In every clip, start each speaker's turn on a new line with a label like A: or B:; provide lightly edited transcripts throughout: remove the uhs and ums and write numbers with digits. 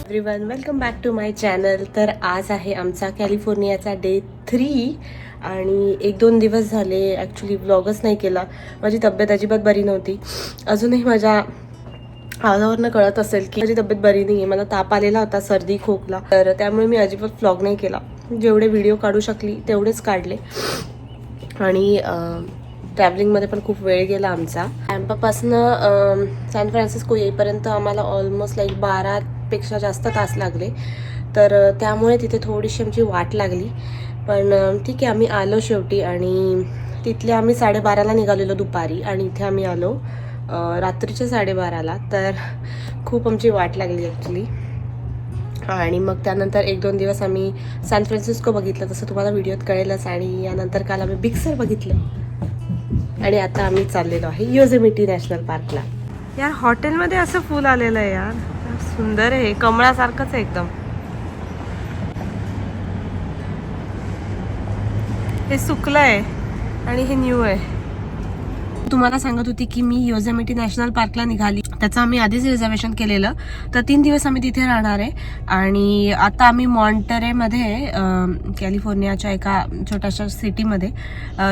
A: Everyone, welcome back to my channel. तर आज आहे आमचा कॅलिफोर्नियाचा डे 3 आणि 1-2 दिवस झाले ॲक्च्युली व्लॉगच नाही केला. माझी तब्येत अजिबात बरी नव्हती. अजूनही माझ्या आवाजावरनं कळत असेल की माझी तब्येत बरी नाही आहे. मला ताप आलेला होता, सर्दी खोकला, तर त्यामुळे मी अजिबात व्लॉग नाही केला. जेवढे व्हिडिओ काढू शकली तेवढेच काढले. आणि ट्रॅव्हलिंगमध्ये पण खूप वेळ गेला आमचा. टॅम्पापासनं सॅन फ्रान्सिस्को येईपर्यंत आम्हाला ऑलमोस्ट लाईक 12पेक्षा जास्त तास लागले. तर त्यामुळे तिथे थोडीशी आमची वाट लागली. पण ठीक आहे, आम्ही आलो शेवटी. आणि तिथले आम्ही 12:30ला निघालेलो दुपारी आणि इथे आम्ही आलो रात्रीच्या 12:30ला. तर खूप आमची वाट लागली ॲक्च्युली. आणि मग त्यानंतर 1-2 दिवस आम्ही सॅन फ्रान्सिस्को बघितलं, तसं तुम्हाला व्हिडिओत कळेलच. आणि यानंतर काल आम्ही बिग sur बघितलं. आणि आता आम्ही चाललेलो आहे योसेमिटी नॅशनल पार्कला. यार हॉटेलमध्ये असं फुल आलेलं आहे यार, सुंदर आहे, कमळासारखंच आहे एकदम. हे सुकलं आहे आणि हे न्यू आहे. तुम्हाला सांगत होती की मी योसेमिटी नॅशनल पार्कला निघाली. त्याचं आम्ही आधीच रिझर्वेशन केलेलं, तर 3 दिवस आम्ही तिथे राहणार आहे. आणि आता आम्ही मॉन्टरेमध्ये कॅलिफोर्नियाच्या एका छोट्याशा सिटीमध्ये,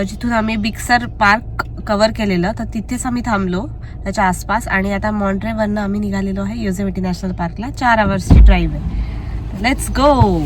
A: जिथून आम्ही बिग sur पार्क कव्हर केलेलं, तर तिथेच आम्ही थांबलो त्याच्या आसपास. आणि आता मॉन्टरेवरनं आम्ही निघालेलो आहे योसेमिटी नॅशनल पार्कला. 4 आवर्सची ड्राईव्ह आहे. Let's go.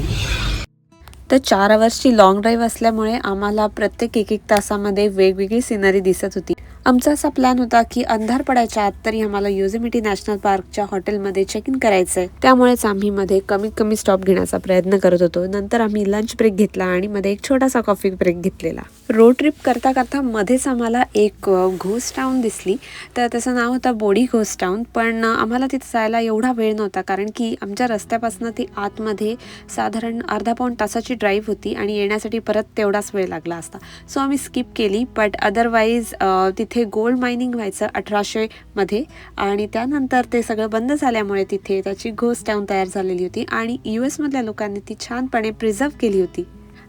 A: तर 4 आवर्सची लॉंग ड्राईव्ह असल्यामुळे आम्हाला प्रत्येक 1-1 तासामध्ये वेगवेगळी सिनरी दिसत होती. आमचा असा प्लॅन होता की अंधार पडायच्या आत तरी आम्हाला योसेमिटी नॅशनल पार्कच्या हॉटेलमध्ये चेक इन करायचंय. त्यामुळेच आम्ही मध्ये कमीत कमी स्टॉप घेण्याचा प्रयत्न करत होतो. नंतर आम्ही लंच ब्रेक घेतला आणि मध्ये एक छोटासा कॉफी ब्रेक घेतलेला. रोड ट्रिप करता करता मध्येच आम्हाला एक घोस्ट टाउन दिसली. तर त्याचं नाव होतं बोडी घोस्ट टाउन. पण आम्हाला तिथे जायला एवढा वेळ नव्हता, कारण की आमच्या रस्त्यापासून ती आतमध्ये साधारण अर्धा-पाऊण तासाची ड्राईव्ह होती आणि येण्यासाठी परत तेवढाच वेळ लागला असता. सो आम्ही स्किप केली. बट अदरवाईज तिथे गोल्ड मायनिंग व्हायचं 1800 मध्ये. आणि त्यानंतर ते सगळं बंद झाल्यामुळे तिथे त्याची घोस्ट टाउन तयार झालेली होती आणि US मधल्या लोकांनी ती छानपणे प्रिझर्व केली होती.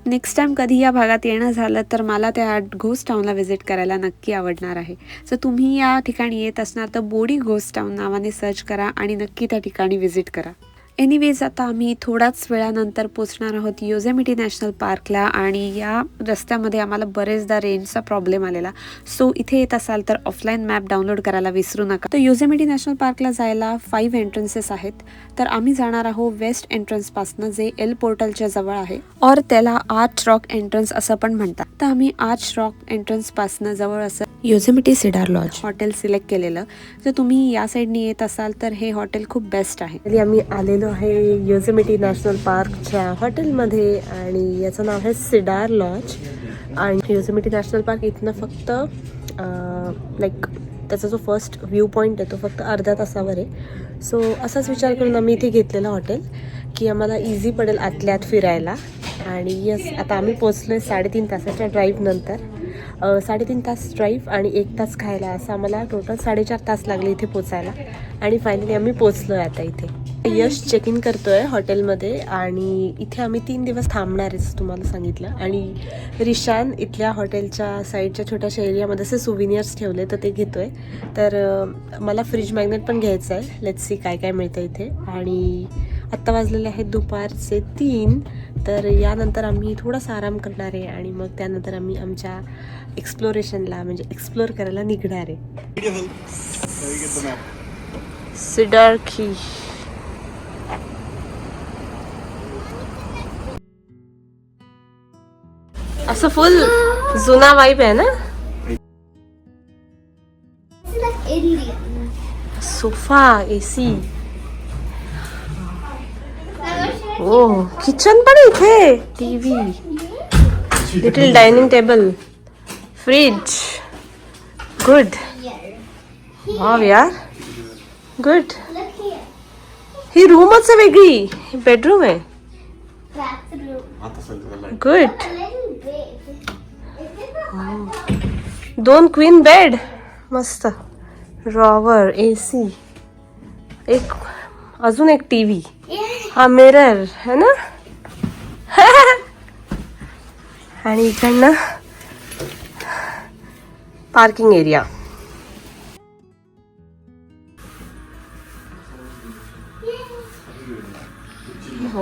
A: नेक्स्ट टाइम कधी या भागात येणं झालं तर मला त्या घोस्ट टाउनला व्हिजिट करायला नक्की आवडणार आहे. सो तुम्ही या ठिकाणी येत असणार तर बोडी घोस्ट टाउन नावाने सर्च करा आणि नक्की त्या ठिकाणी व्हिजिट करा. एनिवेज, आता आम्ही थोड्याच वेळानंतर पोचणार आहोत योसेमिटी नॅशनल पार्कला. आणि या रस्त्यामध्ये आम्हाला बरेचदा रेंजचा प्रॉब्लेम आलेला. सो इथे येत असाल तर ऑफलाईन मॅप डाउनलोड करायला विसरू नका. तर योसेमिटी नॅशनल पार्कला जायला 5 एंट्रन्सेस आहेत. तर आम्ही जाणार आहोत वेस्ट एंट्रन्स पासनं, जे एल पोर्टलच्या जवळ आहे, और त्याला आर्च रॉक एंट्रन्स असं पण म्हणतात. तर आम्ही आर्च रॉक एंट्रन्स पासनं जवळ असं Yosemite Cedar Lodge hotel select केलेलं. जर तुम्ही या साईडनी येत असाल तर हे हॉटेल खूप बेस्ट आहे. आम्ही आलेलो आहे योसेमिटी नॅशनल पार्कच्या हॉटेलमध्ये आणि याचं नाव आहे सिडार लॉज. आणि योसेमिटी नॅशनल पार्क इथनं फक्त लाईक त्याचा जो फर्स्ट व्ह्यू पॉईंट आहे तो फक्त अर्ध्या तासावर आहे. सो असाच विचार करून आम्ही इथे घेतलेलं हॉटेल की आम्हाला इझी पडेल आतल्यात फिरायला. आणि यस, आता आम्ही पोचलो आहे 3.5 तासाच्या ड्राईव्ह नंतर. 3.5 तास ड्राईव्ह आणि 1 तास खायला, असं आम्हाला टोटल 4.5 तास लागले इथे पोचायला. आणि फायनली आम्ही पोचलो आहे आता इथे. यश चेक इन करतोय हॉटेलमध्ये आणि इथे आम्ही 3 दिवस थांबणार आहे तुम्हाला सांगितलं. आणि रिशान इथल्या हॉटेलच्या साईडच्या छोट्याशा एरियामध्ये असे सुविनियर्स ठेवले तर ते घेतोय. तर मला फ्रीज मॅग्नेट पण घ्यायचं आहे. लेट्स सी काय काय मिळतं इथे. आणि आत्ता वाजलेले आहेत दुपारचे 3. तर यानंतर आम्ही थोडासा आराम करणार आहे आणि मग त्यानंतर आम्ही आमच्या एक्सप्लोरेशनला म्हणजे एक्सप्लोर करायला निघणार आहे. सिडार की असं फुल जुना वाईब आहे ना. सोफा, AC, ओ किचन पण इथे, TV, little dining table, fridge. Good. Wow यार, गुड. ही रूमच आहे वेगळी, ही बेडरूम आहे. गुड. 2 क्वीन बेड, मस्त. ड्रॉवर, AC, एक अजून एक TV, हा मिरर है ना. आणि इकडनं पार्किंग एरिया.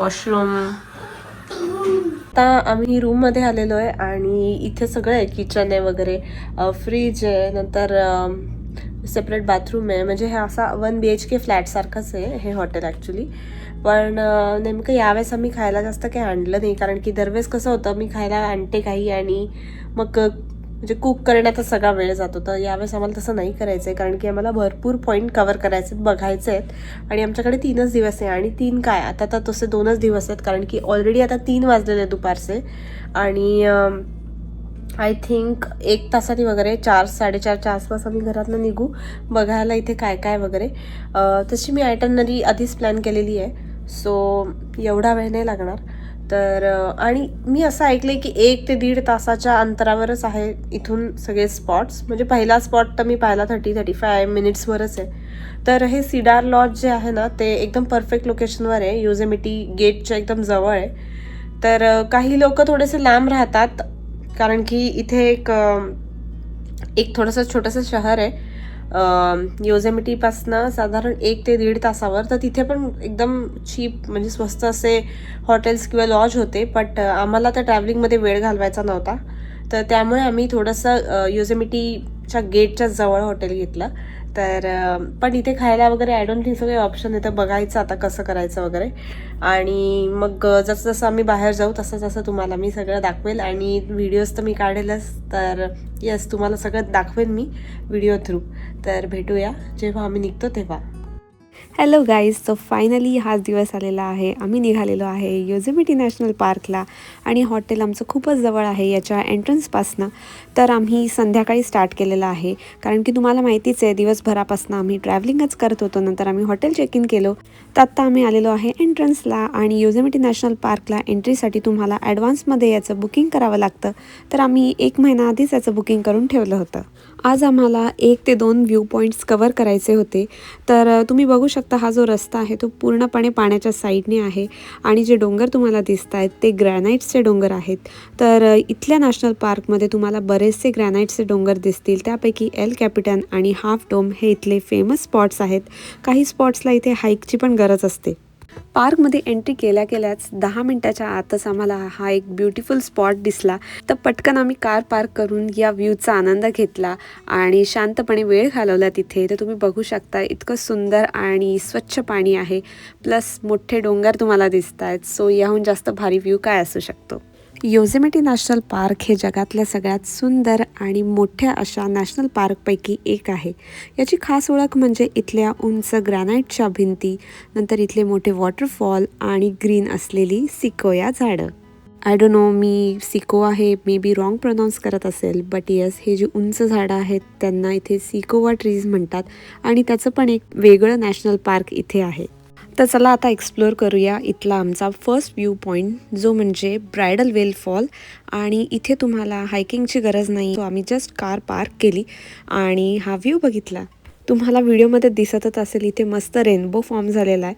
A: वॉशरूम. आता आम्ही रूममध्ये आलेलो आहे आणि इथे सगळं आहे, किचन आहे वगैरे, फ्रीज आहे, नंतर सेपरेट बाथरूम आहे. म्हणजे हे असा 1 BHK फ्लॅटसारखंच आहे हे हॉटेल ॲक्च्युली. पण नेमकं यावेळेस आम्ही खायला जास्त काही आणलं नाही, कारण की दरवेळेस कसं होतं, मी खायला आणते काही आणि मग म्हणजे कुक करण्यातच सगळा वेळ जातो. तर यावेळेस आम्हाला तसं नाही करायचं आहे, कारण की आम्हाला भरपूर पॉईंट कवर करायचे आहेत, बघायचे आहेत. आणि आमच्याकडे 3च दिवस आहे. आणि 3 काय, आता तर तसे 2च दिवस आहेत, कारण की ऑलरेडी आता 3 वाजलेले दुपारचे. आणि आय थिंक 1 तासाने वगैरे 4-4:30च्या आसपास आम्ही घरातनं निघू बघायला इथे काय काय वगैरे. तशी मी आयटनरी आधीच प्लॅन केलेली आहे, सो एवढा वेळ नाही लागणार. तर आणि मी असं ऐकलं आहे की 1 ते 1.5 तासाच्या अंतरावरच आहे इथून सगळे स्पॉट्स. म्हणजे पहिला स्पॉट तर मी पाहिला 30-35 मिनिट्सवरच आहे. तर हे सिडार लॉज जे आहे ना, ते एकदम परफेक्ट लोकेशनवर आहे, योसेमिटी गेटच्या एकदम जवळ आहे. तर काही लोक थोडेसे लांब राहतात, कारण की इथे एक थोडंसं छोटंसं शहर आहे योसेमिटीपासनं साधारण 1 ते 1.5 तासावर. तर तिथे पण एकदम चीप म्हणजे स्वस्त असे हॉटेल्स किंवा लॉज होते. बट आम्हाला त्या ट्रॅव्हलिंगमध्ये वेळ घालवायचा नव्हता, तर त्यामुळे आम्ही थोडंसं योसेमिटीच्या गेटच्या जवळ हॉटेल घेतलं. तर पण इथे खायला वगैरे आय डोंट थिंक सगळे ऑप्शन आहे, तर बघायचं आता कसं करायचं वगैरे. आणि मग जसं जसं आम्ही बाहेर जाऊ तसं तसं तुम्हाला मी सगळं दाखवेल. आणि व्हिडिओज तर मी काढेलच, तर येस तुम्हाला सगळं दाखवेल मी व्हिडिओ थ्रू. तर भेटूया जेव्हा आम्ही निघतो तेव्हा.
B: हॅलो गाईज, सो फायनली हाच दिवस आलेला आहे. आम्ही निघालेलो आहे योसेमिटी नॅशनल पार्कला आणि हॉटेल आमचं खूपच जवळ आहे याच्या एंट्रन्सपासनं. तर आम्ही संध्याकाळी स्टार्ट केलेलं आहे, कारण की तुम्हाला माहितीच आहे दिवसभरापासून आम्ही ट्रॅव्हलिंगच करत होतो. नंतर आम्ही हॉटेल चेक इन केलो, तर आत्ता आम्ही आलेलो आहे एंट्रन्सला. आणि योसेमिटी नॅशनल पार्कला एंट्रीसाठी तुम्हाला ॲडव्हान्समध्ये याचं बुकिंग करावं लागतं. तर आम्ही 1 महिना आधीच याचं बुकिंग करून ठेवलं होतं. आज आम्हाला 1 ते 2 व्ह्यू पॉईंट्स कवर करायचे होते. तर तुम्ही बघू शकता हा जो रस्ता आहे तो पूर्णपणे पाण्याच्या साईडने आहे आणि जे डोंगर तुम्हाला दिसत आहेत ते ग्रॅनाइट्सचे डोंगर आहेत. तर इथल्या नॅशनल पार्कमध्ये तुम्हाला बरेचसे ग्रॅनाइट्सचे डोंगर दिसतील. त्यापैकी एल कॅपिटन आणि हाफ डोम हे इथले फेमस स्पॉट्स आहेत. काही स्पॉट्सला इथे हाईकची पण गरज असते. पार्कमध्ये एंट्री केल्याच 10 मिनिटाच्या आतच आम्हाला हा एक ब्युटिफुल स्पॉट दिसला. तर पटकन आम्ही कार पार्क करून या व्ह्यूचा आनंद घेतला आणि शांतपणे वेळ घालवला तिथे. तर तुम्ही बघू शकता इतकं सुंदर आणि स्वच्छ पाणी आहे, प्लस मोठे डोंगर तुम्हाला दिसत आहेत. सो याहून जास्त भारी व्ह्यू काय असू शकतो. योसेमिटी नॅशनल पार्क हे जगातल्या सगळ्यात सुंदर आणि मोठ्या अशा नॅशनल पार्कपैकी एक आहे. याची खास ओळख म्हणजे इथल्या उंच ग्रॅनाइटच्या भिंती, नंतर इथले मोठे वॉटरफॉल आणि ग्रीन असलेली सिकोया झाडं. I don't know, me Sikoa हे मे बी रॉंग प्रोनाऊन्स करत असेल, बट येस, हे जे उंच झाडं आहेत त्यांना इथे सिकोआ ट्रीज म्हणतात आणि त्याचं पण एक वेगळं नॅशनल पार्क इथे आहे. तर चला आता एक्सप्लोअर करूया इथला आमचा फर्स्ट व्ह्यू पॉईंट, जो म्हणजे ब्रायडल वेल फॉल. आणि इथे तुम्हाला हायकिंगची गरज नाही, सो आम्ही जस्ट कार पार्क केली आणि हा व्ह्यू बघितला. तुम्हाला व्हिडिओमध्ये दिसतच असेल इथे मस्त रेनबो फॉर्म झालेला आहे.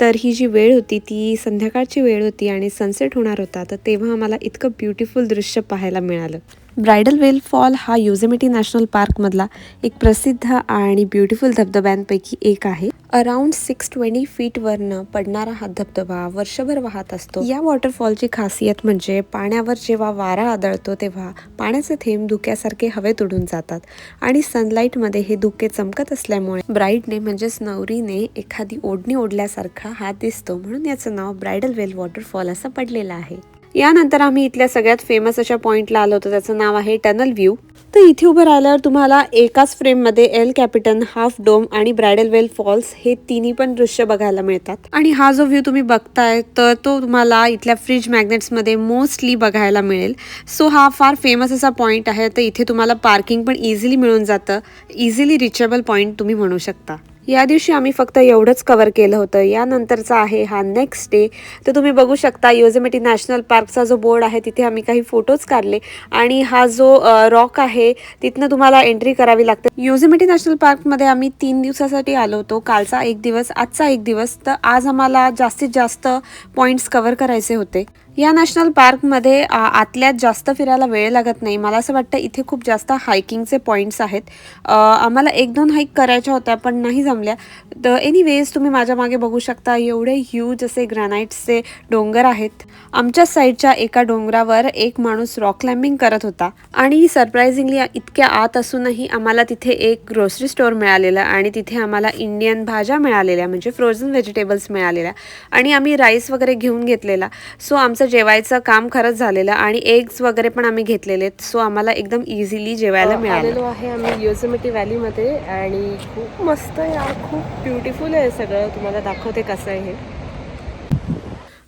B: तर ही जी वेळ होती ती संध्याकाळची वेळ होती आणि सनसेट होणार होता, तर तेव्हा आम्हाला इतकं ब्युटिफुल दृश्य पाहायला मिळालं. ब्रायडल वेल फॉल हा योसेमिटी नॅशनल पार्कमधला एक प्रसिद्ध आणि ब्युटिफुल धबधब्यांपैकी एक आहे. अराउंड 620 फीटवरनं पडणारा हा धबधबा वर्षभर वाहत असतो. या वॉटरफॉलची खासियत म्हणजे पाण्यावर जेव्हा वारा आदळतो तेव्हा पाण्याचे थेंब धुक्यासारखे हवेत उडून जातात आणि सनलाईटमध्ये हे धुके चमकत असल्यामुळे ब्राईडने म्हणजेच नवरीने एखादी ओढणी ओढल्यासारखा हात दिसतो, म्हणून याचं नाव ब्रायडल वेल वॉटरफॉल असं पडलेलं आहे. यानंतर आम्ही इथल्या सगळ्यात फेमस अशा पॉईंटला आलो होतो, त्याचं नाव आहे टनल व्ह्यू. तर इथे उभं राहिल्यावर तुम्हाला एकाच फ्रेममध्ये एल कॅपिटन, हाफ डोम आणि ब्रायडल वेल फॉल्स हे तिन्ही पण दृश्य बघायला मिळतात. आणि हा जो व्ह्यू तुम्ही बघताय तर तो तुम्हाला इथल्या फ्रीज मॅग्नेट्समध्ये मोस्टली बघायला मिळेल. सो हा फार फेमस असा पॉईंट आहे. तर इथे तुम्हाला पार्किंग पण इझिली मिळून जातं, इझिली रिचेबल पॉईंट तुम्ही म्हणू शकता. या दिवशी आम्ही फक्त एवढंच कव्हर केलं होतं. यानंतरचा आहे हा नेक्स्ट डे. तर तुम्ही बघू शकता योसेमिटी नॅशनल पार्कचा जो बोर्ड आहे तिथे आम्ही काही फोटोज काढले आणि हा जो रॉक आहे तिथनं तुम्हाला एंट्री करावी लागते. योसेमिटी नॅशनल पार्कमध्ये आम्ही 3 दिवसासाठी आलो होतो. कालचा 1 दिवस, आजचा 1 दिवस. तर आज आम्हाला जास्तीत जास्त पॉईंट्स कव्हर करायचे होते. या नॅशनल पार्कमध्ये आतल्यात जास्त फिरायला वेळ लागत नाही. मला असं वाटतं इथे खूप जास्त हायकिंगचे पॉईंट्स आहेत. आम्हाला 1-2 हाईक करायच्या होत्या पण नाही जमल्या. तर एनिवेज तुम्ही माझ्या मागे बघू शकता एवढे ह्यूज असे ग्रॅनाइट्सचे डोंगर आहेत. आमच्या साईडच्या एका डोंगरावर एक माणूस रॉक क्लाइम्बिंग करत होता आणि सरप्राइझिंगली इतक्या आत असूनही आम्हाला तिथे एक ग्रोसरी स्टोअर मिळालेला आणि तिथे आम्हाला इंडियन भाज्या मिळालेल्या, म्हणजे फ्रोझन व्हेजिटेबल्स मिळालेल्या आणि आम्ही राईस वगैरे घेऊन घेतलेला. सो आमचं जेवायचं काम खरंच झालेलं आणि एग्स वगैरे पण आम्ही घेतलेले. सो आम्हाला एकदम इझिली जेवायला मिळालं.
A: आलेलो आहे आम्ही योसेमिटी व्हॅलीमध्ये आणि खूप मस्त आहे, खूप ब्युटिफुल आहे सगळं. तुम्हाला दाखवते कसं आहे हे.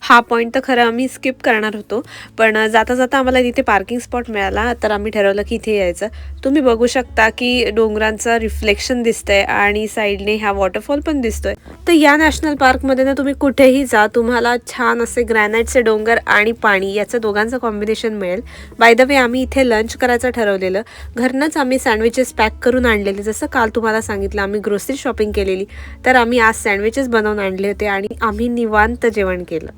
B: हा पॉईंट तर खरं आम्ही स्किप करणार होतो, पण जाता जाता आम्हाला तिथे पार्किंग स्पॉट मिळाला तर आम्ही ठरवलं की इथे यायचं. तुम्ही बघू शकता की डोंगरांचं रिफ्लेक्शन दिसतंय आणि साईडने हा वॉटरफॉल पण दिसतोय. तर या नॅशनल पार्कमध्ये ना तुम्ही कुठेही जा, तुम्हाला छान असे ग्रॅनाइटचे डोंगर आणि पाणी याचं दोघांचं कॉम्बिनेशन मिळेल. बाय द वे आम्ही इथे लंच करायचं ठरवलेलं. घरनंच आम्ही सँडविचेस पॅक करून आणलेले. जसं काल तुम्हाला सांगितलं आम्ही ग्रोसरी शॉपिंग केलेली, तर आम्ही आज सँडविचेस बनवून आणले होते आणि आम्ही निवांत जेवण केलं.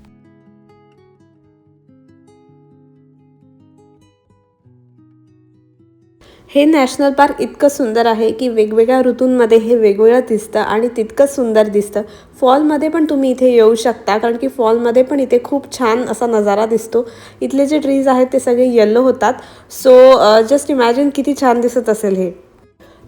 B: हे नॅशनल पार्क इतकं सुंदर आहे की वेगवेगळ्या ऋतूंमध्ये हे वेगवेगळं दिसतं आणि तितकंच सुंदर दिसतं. फॉलमध्ये पण तुम्ही इथे येऊ शकता, कारण की फॉलमध्ये पण इथे खूप छान असा नजारा दिसतो. इथले जे ट्रीज आहेत ते सगळे येलो होतात. सो जस्ट इमॅजिन किती छान दिसत असेल हे.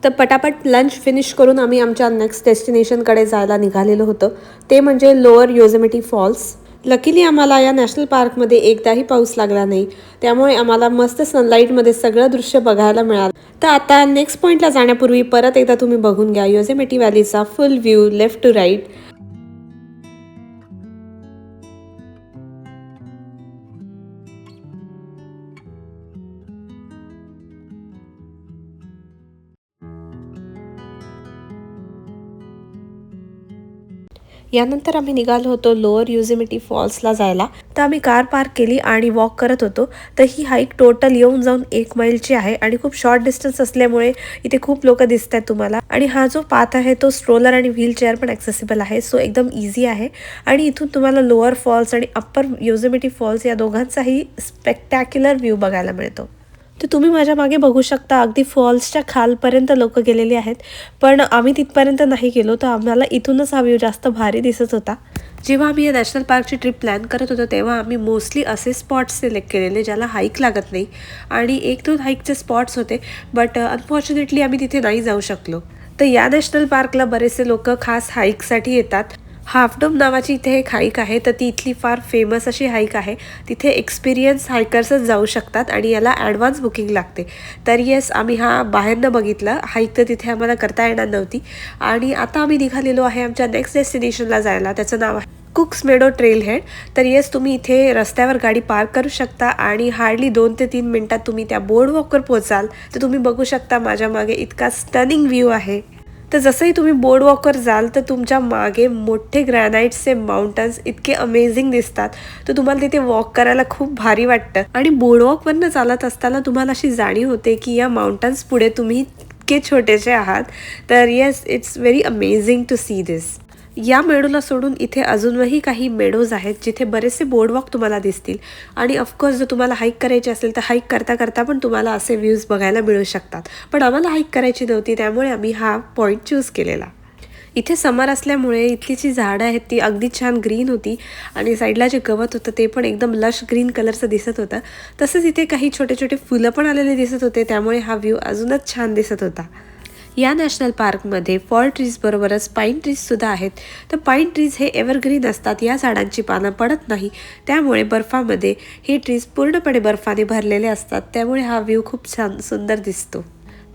B: तर पटापट लंच फिनिश करून आम्ही आमच्या नेक्स्ट डेस्टिनेशनकडे जायला निघालेलो होतो, ते म्हणजे लोअर योसेमिटी फॉल्स. लकीली आम्हाला या नॅशनल पार्कमध्ये एकदाही पाऊस लागला नाही, त्यामुळे आम्हाला मस्त सनलाईटमध्ये सगळं दृश्य बघायला मिळालं. तर आता नेक्स्ट पॉईंटला जाण्यापूर्वी परत एकदा तुम्ही बघून घ्या योसेमिटी व्हॅलीचा full view left to right. यानंतर आम्ही निघालो होतो लोअर योसेमिटी फॉल्सला जायला. तर आम्ही कार पार्क केली आणि वॉक करत होतो. तर ही हाईक टोटल येऊन जाऊन 1 मैलची आहे आणि खूप शॉर्ट डिस्टन्स असल्यामुळे इथे खूप लोक दिसत आहेत तुम्हाला. आणि हा जो पाथ आहे तो स्ट्रोलर आणि व्हीलचेअर पण ॲक्सेसिबल आहे. सो एकदम इझी आहे आणि इथून तुम्हाला लोअर फॉल्स आणि अप्पर योसेमिटी फॉल्स या दोघांचाही स्पेक्टॅक्युलर व्ह्यू बघायला मिळतो. तर तुम्ही माझ्या मागे बघू शकता अगदी फॉल्सच्या खालपर्यंत लोक गेलेली आहेत, पण आम्ही तिथपर्यंत नाही गेलो. तर आम्हाला इथूनच हा व्ह्यू जास्त भारी दिसत होता. जेव्हा आम्ही या नॅशनल पार्कची ट्रिप प्लॅन करत होतो तेव्हा आम्ही मोस्टली असे स्पॉट्स सिलेक्ट केलेले ज्याला हाईक लागत नाही आणि 1-2 हाईकचे स्पॉट्स होते, बट अनफॉर्च्युनेटली आम्ही तिथे नाही जाऊ शकलो. तर या नॅशनल पार्कला बरेचसे लोक खास हाईकसाठी येतात. हाफ डोम नावाची इथे एक हाईक आहे, तर ती इथली फार फेमस अशी हाईक आहे. तिथे एक्सपिरियन्स हायकर्सच जाऊ शकतात आणि याला ॲडव्हान्स बुकिंग लागते. तर येस, आम्ही हा बाहेरनं बघितलं. हाईक तर तिथे आम्हाला करता येणार नव्हती आणि आता आम्ही निघालेलो आहे आमच्या नेक्स्ट डेस्टिनेशनला जायला. त्याचं नाव आहे कुक्स मेडो ट्रेल हेड. तर येस, तुम्ही इथे रस्त्यावर गाडी पार्क करू शकता आणि हार्डली 2 ते 3 मिनिटात तुम्ही त्या बोर्ड वॉकवर पोचाल. तर तुम्ही बघू शकता माझ्या मागे इतका स्टनिंग व्ह्यू आहे. तर जसंही तुम्ही बोर्ड वॉकवर जाल तर तुमच्या मागे मोठे ग्रॅनाइट्सचे माउंटन्स इतके अमेझिंग दिसतात. तर तुम्हाला तिथे वॉक करायला खूप भारी वाटतं आणि बोर्ड वॉकवरनं चालत असताना तुम्हाला अशी जाणीव होते की या माउंटन्स पुढे तुम्ही इतके छोटेसे आहात. तर yes, it's very amazing to see this. या मेडोला सोडून इथे अजूनही काही मेडोज आहेत जिथे बरेचसे बोर्डवॉक तुम्हाला दिसतील आणि ऑफकोर्स जर तुम्हाला हाईक करायची असेल तर हाईक करता करता पण तुम्हाला असे व्ह्यूज बघायला मिळू शकतात. पण आम्हाला हाईक करायची नव्हती, त्यामुळे आम्ही हा पॉईंट चूज केलेला. इथे समर असल्यामुळे इथली जी झाडं आहेत ती अगदी छान ग्रीन होती आणि साईडला जे गवत होतं ते पण एकदम लश ग्रीन कलरचं दिसत होतं. तसंच इथे काही छोटे छोटे फुलं पण आलेले दिसत होते, त्यामुळे हा व्ह्यू अजूनच छान दिसत होता. या नॅशनल पार्कमध्ये फॉल ट्रीज बरोबरच पाईन ट्रीजसुद्धा आहेत. तर पाईन ट्रीज हे एव्हरग्रीन असतात. या झाडांची पानं पडत नाही, त्यामुळे बर्फामध्ये हे ट्रीज पूर्णपणे बर्फाने भरलेले असतात. त्यामुळे हा व्ह्यू खूप छान सुंदर दिसतो.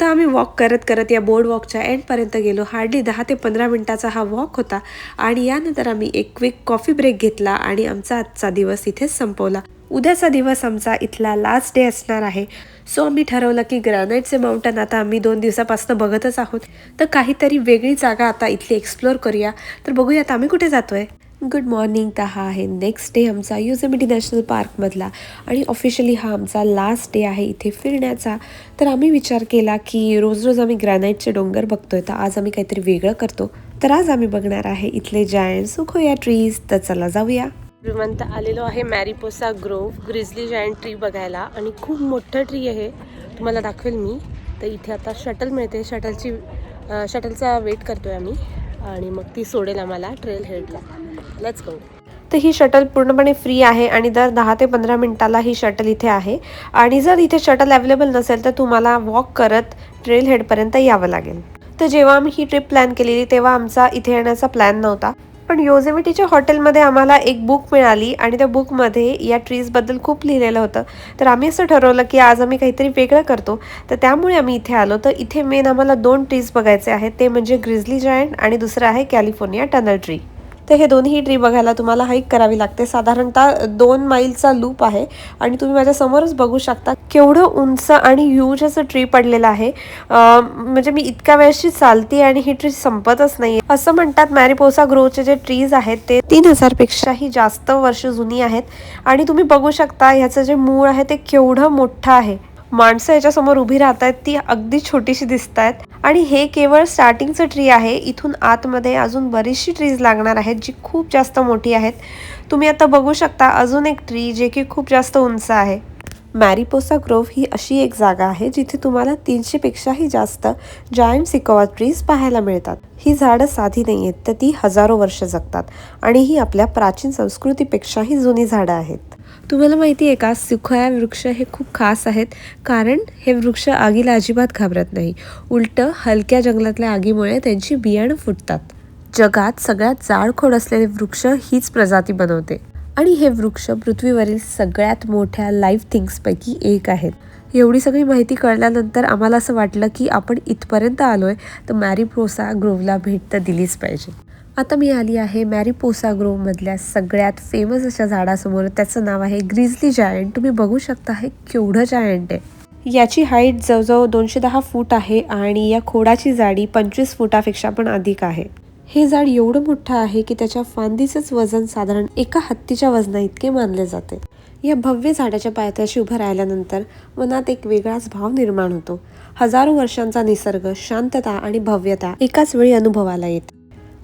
B: तर आम्ही वॉक करत करत या बोर्ड वॉकच्या एंडपर्यंत गेलो. हार्डली 10 ते 15 मिनिटाचा हा वॉक होता आणि यानंतर आम्ही एक क्विक कॉफी ब्रेक घेतला आणि आमचा आजचा दिवस इथेच संपवला. उद्याचा दिवस आमचा इथला लास्ट डे असणार आहे. सो आम्ही ठरवलं की ग्रॅनाइटचे माउंटन आता आम्ही 2 दिवसापासून बघतच आहोत, तर काहीतरी वेगळी जागा आता इथली एक्सप्लोअर करूया. तर बघूयात आम्ही कुठे जातोय. Good morning. तर हा आहे नेक्स्ट डे आमचा योसेमिटी नॅशनल पार्कमधला आणि ऑफिशियली हा आमचा लास्ट डे आहे इथे फिरण्याचा. तर आम्ही विचार केला की रोज रोज आम्ही ग्रॅनाइटचे डोंगर बघतोय, तर आज आम्ही काहीतरी वेगळं करतो. तर आज आम्ही बघणार आहे इथले जायंट सुखोया ट्रीज. तर चला जाऊया.
A: विमानत आलेलो आहे मॅरिपोसा ग्रोव्ह ग्रिझली जायंट ट्री बघायला आणि खूप मोठं ट्री आहे, तुम्हाला दाखवेल मी. तर इथे आता शटल मिळते, शटलचा वेट करतोय आम्ही आणि मग ती सोडेल आम्हाला ट्रेल हेडला. Let's go. तर ही शटल पूर्णपणे फ्री आहे आणि दर 10 ते 15 मिनिटाला ही शटल इथे आहे. आणि जर इथे शटल अवेलेबल नसेल तर तुम्हाला वॉक करत ट्रेल हेडपर्यंत यावं लागेल. तर जेव्हा आम्ही ही ट्रिप प्लॅन केलेली तेव्हा आमचा इथे येण्याचा प्लॅन नव्हता, पण योसेमिटीच्या हॉटेलमध्ये आम्हाला एक बुक मिळाली आणि त्या बुकमध्ये या ट्रीजबद्दल खूप लिहिलेलं होतं. तर आम्ही असं ठरवलं की आज आम्ही काहीतरी वेगळं करतो, तर त्यामुळे आम्ही इथे आलो. तर इथे मेन आम्हाला 2 ट्रीज बघायचे आहेत, ते म्हणजे ग्रिझली जायंट आणि दुसरं आहे कॅलिफोर्निया टनल ट्री. तर हे दोन्ही ट्री बघायला तुम्हाला हाईक करावी लागते. साधारणतः 2 मैलचा लूप आहे आणि तुम्ही माझ्या समोरच बघू शकता केवढं उंच आणि ह्यूज असं ट्री पडलेलं आहे. म्हणजे मी इतक्या वेळची चालते आणि ही ट्री संपतच नाही. असं म्हणतात मॅरिपोसा ग्रोवचे जे ट्रीज आहेत ते 3000 पेक्षाही जास्त वर्ष जुनी आहेत आणि तुम्ही बघू शकता ह्याचं जे मूळ आहे ते केवढं मोठं आहे. माणसं याच्या समोर उभी राहत आहेत, ती अगदी छोटीशी दिसत आहेत आणि हे केवळ स्टार्टिंगचं ट्री आहे. इथून आतमध्ये अजून बरीचशी ट्रीज लागणार आहेत जी खूप जास्त मोठी आहेत. तुम्ही आता बघू शकता अजून एक ट्री जे की खूप जास्त उंच आहे. मॅरिपोसा ग्रोव्ह ही अशी एक जागा आहे जिथे तुम्हाला 300 पेक्षाही जास्त जायंट सिकोआ ट्रीज पाहायला मिळतात. ही झाडं साधी नाही आहेत, तर ती हजारो वर्ष जगतात आणि ही आपल्या प्राचीन संस्कृतीपेक्षाही जुनी झाडं आहेत. तुम्हाला माहिती आहे का, सिकोया वृक्ष हे खूप खास आहेत कारण हे वृक्ष आगीला अजिबात घाबरत नाही. उलटं हलक्या जंगलातल्या आगीमुळे त्यांची बियाणं फुटतात. जगात सगळ्यात जाडखोड असलेले वृक्ष हीच प्रजाती बनवते आणि हे वृक्ष पृथ्वीवरील सगळ्यात मोठ्या लाईव्ह थिंग्सपैकी एक आहेत. एवढी सगळी माहिती कळल्यानंतर आम्हाला असं वाटलं की आपण इथपर्यंत आलोय तर मॅरिपोसा ग्रोव्हला भेट तर दिलीच पाहिजे. आता मी आली आहे मॅरिपोसा ग्रोव्हमधल्या सगळ्यात फेमस अशा झाडासमोर. त्याचं नाव आहे ग्रिझली जायंट. तुम्ही बघू शकता हे केवढं जायंट आहे. याची हाईट जवळजवळ 210 फूट आहे आणि या खोडाची जाडी 25 फुटापेक्षा पण अधिक आहे. हे झाड एवढं मोठं आहे की त्याच्या फांदीचंच वजन साधारण एका हत्तीच्या वजना इतके मानले जाते. या भव्य झाडाच्या पायथ्याशी उभं राहिल्यानंतर मनात एक वेगळाच भाव निर्माण होतो. हजारो वर्षांचा निसर्ग, शांतता आणि भव्यता एकाच वेळी अनुभवाला येते.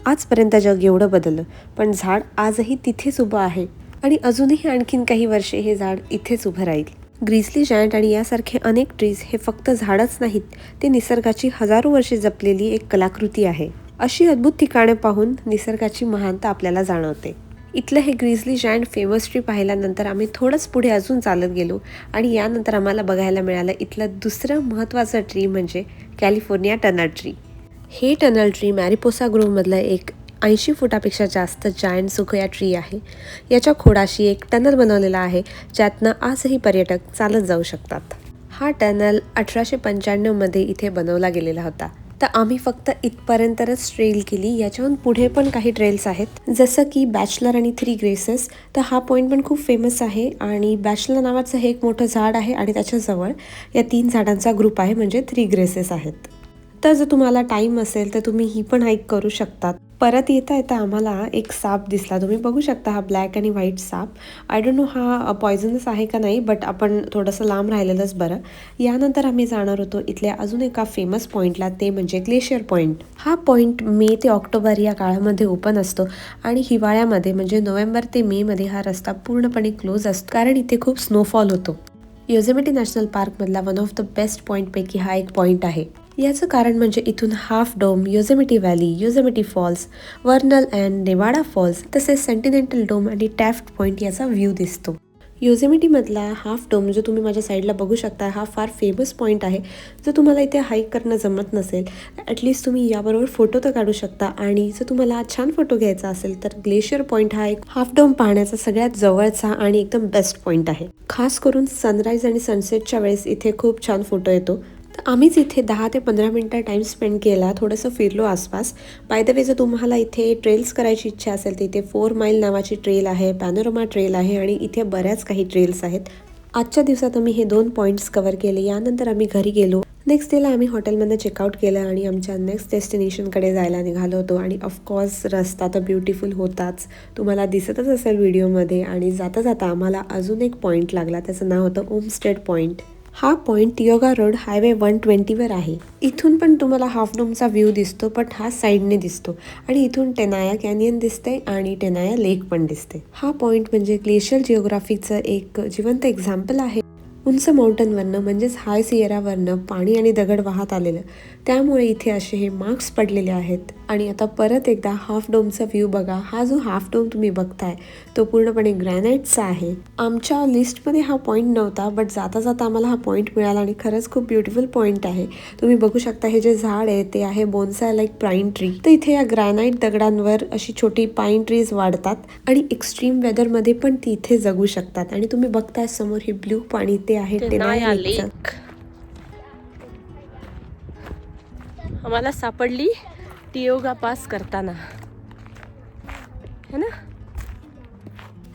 A: आजपर्यंत जग एवढं बदललं, पण झाड आजही तिथेच उभं आहे आणि अजूनही आणखीन काही वर्षे हे झाड इथेच उभं राहील. ग्रिझली जायंट आणि यासारखे अनेक ट्रीज हे फक्त झाडच नाहीत, ते निसर्गाची हजारो वर्षे जपलेली एक कलाकृती आहे. अशी अद्भुत ठिकाणे पाहून निसर्गाची महानता आपल्याला जाणवते. इथलं हे ग्रिझली जायंट फेमस ट्री पाहिल्यानंतर आम्ही थोडंच पुढे अजून चालत गेलो आणि यानंतर आम्हाला बघायला मिळालं इथलं दुसरं महत्त्वाचं ट्री म्हणजे कॅलिफोर्निया टनल ट्री. हे टनल ट्री मॅरिपोसा ग्रोव्हमधलं एक 80 फुटापेक्षा जास्त जायंट सिकोया ट्री आहे. याच्या खोडाशी एक टनल बनवलेला आहे ज्यातनं आजही पर्यटक चालत जाऊ शकतात. हा टनल 1895 मध्ये इथे बनवला गेलेला होता. तर आम्ही फक्त इथपर्यंतच ट्रेल केली. याच्याहून पुढे पण काही ट्रेल्स आहेत, जसं की बॅचलर आणि 3 ग्रेसेस. तर हा पॉईंट पण खूप फेमस आहे आणि बॅचलर नावाचं हे एक मोठं झाड आहे आणि त्याच्याजवळ या 3 झाडांचा ग्रुप आहे म्हणजे 3 ग्रेसेस आहेत. तर जर तुम्हाला टाईम असेल तर तुम्ही ही पण हाईक करू शकतात. परत येता येता आम्हाला एक साप दिसला. तुम्ही बघू शकता हा ब्लॅक आणि व्हाईट साप. आय डोंट नो हा पॉयझनस आहे का नाही, बट आपण थोडंसं लांब राहिलेलंच बरं. यानंतर आम्ही जाणार होतो इथल्या अजून एका फेमस पॉईंटला, ते म्हणजे ग्लेशियर पॉईंट. हा पॉईंट मे ते ऑक्टोबर या काळामध्ये ओपन असतो आणि हिवाळ्यामध्ये म्हणजे नोव्हेंबर ते मे मध्ये हा रस्ता पूर्णपणे क्लोज असतो कारण इथे खूप स्नोफॉल होतो. योसेमिटी नॅशनल पार्कमधला वन ऑफ द बेस्ट पॉईंटपैकी हा एक पॉईंट आहे. याचं कारण म्हणजे इथून Half Dome, Yosemite Valley, Yosemite Falls, Vernal and Nevada Falls तसेच सेंटिनेंटल डोम आणि टॅफ्ट पॉईंट याचा व्ह्यू दिसतो. योसेमिटीमधला हाफ डोम जो तुम्ही माझ्या साईडला बघू शकता हा फार फेमस पॉईंट आहे. जर तुम्हाला इथे हाईक करणं जमत नसेल ॲटलिस्ट तुम्ही याबरोबर फोटो तर काढू शकता आणि जर तुम्हाला छान फोटो घ्यायचा असेल तर ग्लेशियर पॉईंट हा एक हाफ डोम पाहण्याचा सगळ्यात जवळचा आणि एकदम बेस्ट पॉईंट आहे. खास करून सनराईज आणि सनसेटच्या वेळेस इथे खूप छान फोटो येतो. तर आम्हीच इथे 10 ते 15 मिनटं टाईम स्पेंड केला, थोडंसं फिरलो आसपास. बाय द वे जर तुम्हाला इथे ट्रेल्स करायची इच्छा असेल तर इथे 4 माईल नावाची ट्रेल आहे, पॅनोरमा ट्रेल आहे आणि इथे बऱ्याच काही ट्रेल्स आहेत. आजच्या दिवसात आम्ही हे 2 पॉईंट्स कव्हर केले. यानंतर आम्ही घरी गेलो. नेक्स्ट डेला आम्ही हॉटेलमध्ये चेकआउट केलं आणि आमच्या नेक्स्ट डेस्टिनेशनकडे जायला निघालो होतो. आणि ऑफकोर्स रस्ता तर ब्युटिफुल होताच, तुम्हाला दिसतच असेल व्हिडिओमध्ये. आणि जाता जाता आम्हाला अजून एक पॉईंट लागला, त्याचं नाव होतं ओमस्टेड पॉईंट.
B: हा पॉईंट तियोगा रोड हायवे 120वर आहे. इथून पण तुम्हाला हाफ डोमचा व्ह्यू दिसतो, बट हा साईडने दिसतो आणि इथून टेनाया कॅनियन दिसते आणि टेनाया लेक पण दिसते. हा पॉईंट म्हणजे ग्लेशियल जिओग्राफीचं एक जिवंत एक्झाम्पल आहे. उंच माउंटनवरनं म्हणजेच हाय सियरावरनं पाणी आणि दगड वाहत आलेलं, त्यामुळे इथे असे हे मार्क्स पडलेले आहेत. आणि आता परत एकदा हाफ डोमचा व्ह्यू बघा. हा जो हाफ डोम तुम्ही बघताय तो पूर्णपणे ग्रॅनाइटचा आहे. आमच्या लिस्टमध्ये हा पॉईंट नव्हता, बट जाता जाता आम्हाला हा पॉईंट मिळाला आणि खरंच खूप ब्युटिफुल पॉईंट आहे. तुम्ही बघू शकता हे जे झाड आहे ते आहे बोन्साय लाईक पाईन ट्री. तर इथे या ग्रॅनाइट दगडांवर अशी छोटी पाईन ट्रीज वाढतात आणि एक्स्ट्रीम वेदरमध्ये पण ती इथे जगू शकतात. आणि तुम्ही बघताय समोर हे ब्ल्यू पाणी ते आहे टेनाया लेकचं.
A: आम्हाला सापडली टियोगा पास करताना, है ना.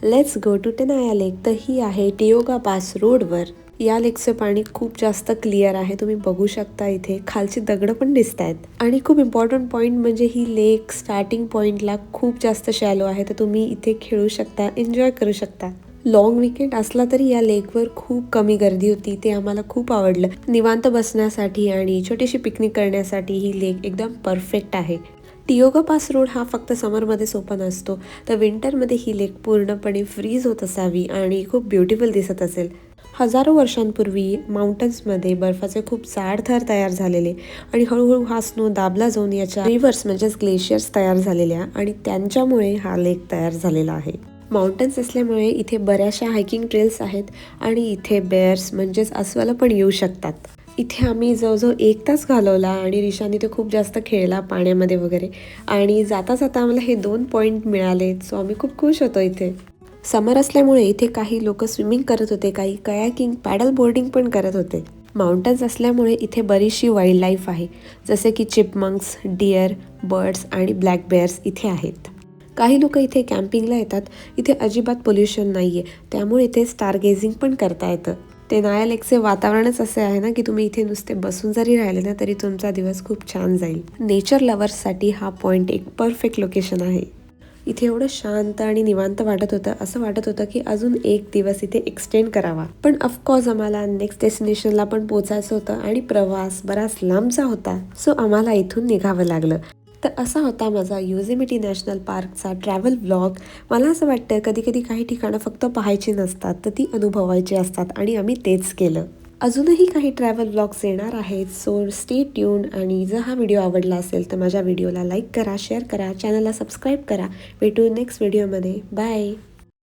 B: लेट्स गो टू टेनाया लेक. तर ही आहे टियोगा पास रोडवर. या लेकचं पाणी खूप जास्त क्लिअर आहे. तुम्ही बघू शकता इथे खालची दगड पण दिसत आहेत. आणि खूप इम्पॉर्टंट पॉईंट म्हणजे ही लेक स्टार्टिंग पॉईंटला खूप जास्त शॅलो आहे. तर तुम्ही इथे खेळू शकता, एन्जॉय करू शकता. लॉंग विकेंड असला तरी या लेकवर खूप कमी गर्दी होती. ते आम्हाला खूप आवडलं. निवांत बसण्यासाठी आणि छोटीशी पिकनिक करण्यासाठी ही लेक एकदम परफेक्ट आहे. टियोगा पास रोड हा फक्त समरमध्ये ओपन असतो, तर विंटरमध्ये ही लेक पूर्णपणे फ्रीज होत असावी आणि खूप ब्युटिफुल दिसत असेल. हजारो वर्षांपूर्वी माउंटन्समध्ये बर्फाचे खूप जाड थर तयार झालेले आणि हळूहळू हा स्नो दाबला जाऊन याच्या रिव्हर्स म्हणजेच ग्लेशियर्स तयार झालेल्या आणि त्यांच्यामुळे हा लेक तयार झालेला आहे. माउंटन्स असल्यामुळे इथे बऱ्याचशा हायकिंग ट्रेल्स आहेत आणि इथे बेअर्स म्हणजेच अस्वलं पण येऊ शकतात. इथे आम्ही जवळजवळ 1 तास घालवला आणि रिशाने ते खूप जास्त खेळला पाण्यामध्ये वगैरे. आणि जाता जाता आम्हाला हे 2 पॉईंट मिळाले, सो आम्ही खूप खुश होतो. इथे समर असल्यामुळे इथे काही लोक स्विमिंग करत होते, काही कयाकिंग पॅडल बोर्डिंग पण करत होते. माउंटन्स असल्यामुळे इथे बरीचशी वाईल्ड लाईफ आहे, जसे की चिपमंक्स, डिअर, बर्ड्स आणि ब्लॅक बेअर्स इथे आहेत. काही लोक इथे कॅम्पिंगला येतात. इथे अजिबात पोल्युशन नाही आहे, त्यामुळे इथे स्टारगेझिंग पण करता येतं. टेनाया लेकचे वातावरणच असे आहे ना की तुम्ही इथे नुसते बसून जरी राहिले ना तरी तुमचा दिवस खूप छान जाईल. नेचर लवर्ससाठी हा पॉईंट एक परफेक्ट लोकेशन आहे. इथे एवढं शांत आणि निवांत वाटत होतं, असं वाटत होतं की अजून 1 दिवस इथे एक्सटेंड करावा. पण ऑफकोर्स आम्हाला नेक्स्ट डेस्टिनेशनला पण पोहोचायचं होतं आणि प्रवास बराच लांबचा होता, सो आम्हाला इथून निघावं लागलं. तर असा होता माझा योसेमिटी नॅशनल पार्कचा ट्रॅव्हल व्लॉग. मला असं वाटतं कधी कधी काही ठिकाणं फक्त पाहायची नसतात, तर ती अनुभवायची असतात आणि आम्ही तेच केलं. अजूनही काही ट्रॅव्हल व्लॉग्स येणार आहेत, सो स्टे ट्यून. आणि जर हा व्हिडिओ आवडला असेल तर माझ्या व्हिडिओला लाईक करा, शेअर करा, चॅनलला सबस्क्राईब करा. भेटू नेक्स्ट व्हिडिओमध्ये. बाय.